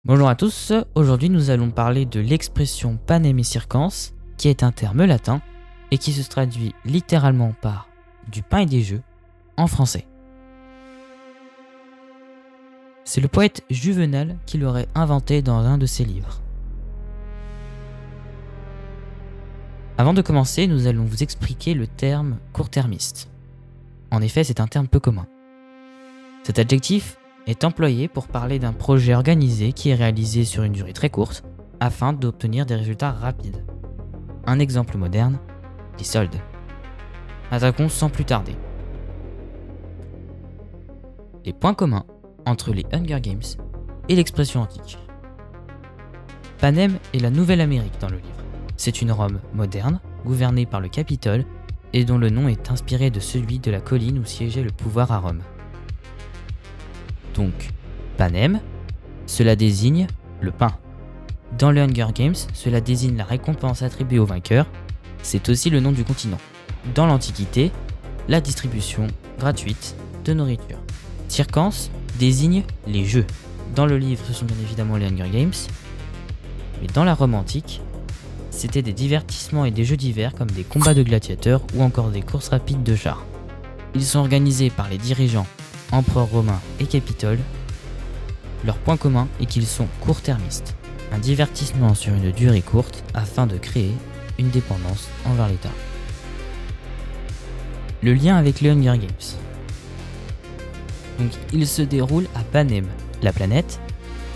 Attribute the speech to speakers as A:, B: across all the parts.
A: Bonjour à tous, aujourd'hui nous allons parler de l'expression panem et circens, qui est un terme latin et qui se traduit littéralement par du pain et des jeux en français. C'est le poète Juvenal qui l'aurait inventé dans un de ses livres. Avant de commencer, nous allons vous expliquer le terme court-termiste. En effet, c'est un terme peu commun. Cet adjectif est employé pour parler d'un projet organisé qui est réalisé sur une durée très courte afin d'obtenir des résultats rapides. Un exemple moderne, les soldes. Attaquons sans plus tarder. Les points communs entre les Hunger Games et l'expression antique. Panem est la Nouvelle-Amérique dans le livre. C'est une Rome moderne, gouvernée par le Capitole, et dont le nom est inspiré de celui de la colline où siégeait le pouvoir à Rome. Donc, panem, cela désigne le pain. Dans le Hunger Games, cela désigne la récompense attribuée aux vainqueurs. C'est aussi le nom du continent. Dans l'Antiquité, la distribution gratuite de nourriture. Circens désigne les jeux. Dans le livre, ce sont bien évidemment les Hunger Games. Mais dans la Rome antique, c'était des divertissements et des jeux divers comme des combats de gladiateurs ou encore des courses rapides de chars. Ils sont organisés par les dirigeants, empereurs romains et Capitole. Leur point commun est qu'ils sont court-termistes, un divertissement sur une durée courte afin de créer une dépendance envers l'État. Le lien avec les Hunger Games. Donc, ils se déroulent à Panem, la planète,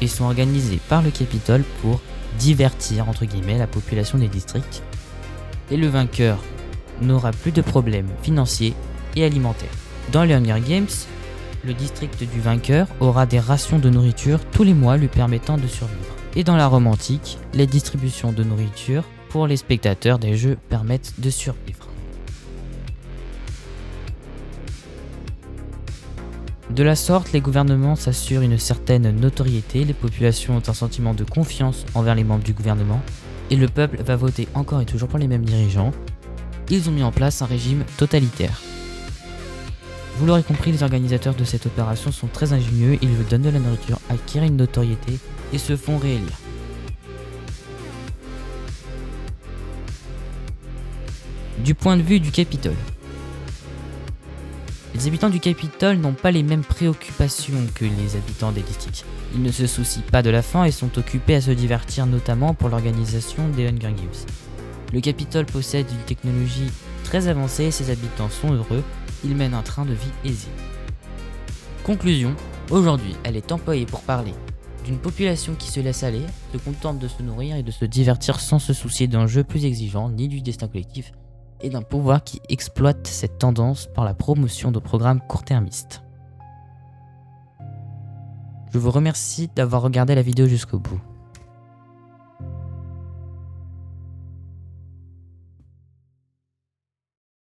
A: et sont organisés par le Capitole pour divertir entre guillemets la population des districts. Et le vainqueur n'aura plus de problèmes financiers et alimentaires. Dans les Hunger Games, le district du vainqueur aura des rations de nourriture tous les mois lui permettant de survivre. Et dans la Rome antique, les distributions de nourriture pour les spectateurs des jeux permettent de survivre. De la sorte, les gouvernements s'assurent une certaine notoriété, les populations ont un sentiment de confiance envers les membres du gouvernement, et le peuple va voter encore et toujours pour les mêmes dirigeants. Ils ont mis en place un régime totalitaire. Vous l'aurez compris, les organisateurs de cette opération sont très ingénieux, ils veulent donner de la nourriture, acquérir une notoriété et se font réélire. Du point de vue du Capitole. Les habitants du Capitole n'ont pas les mêmes préoccupations que les habitants des districts. Ils ne se soucient pas de la faim et sont occupés à se divertir notamment pour l'organisation des Hunger Games. Le Capitole possède une technologie très avancée et ses habitants sont heureux. Ils mènent un train de vie aisé. Conclusion, aujourd'hui, elle est employée pour parler d'une population qui se laisse aller, se contente de se nourrir et de se divertir sans se soucier d'un jeu plus exigeant ni du destin collectif, et d'un pouvoir qui exploite cette tendance par la promotion de programmes court-termistes. Je vous remercie d'avoir regardé la vidéo jusqu'au bout.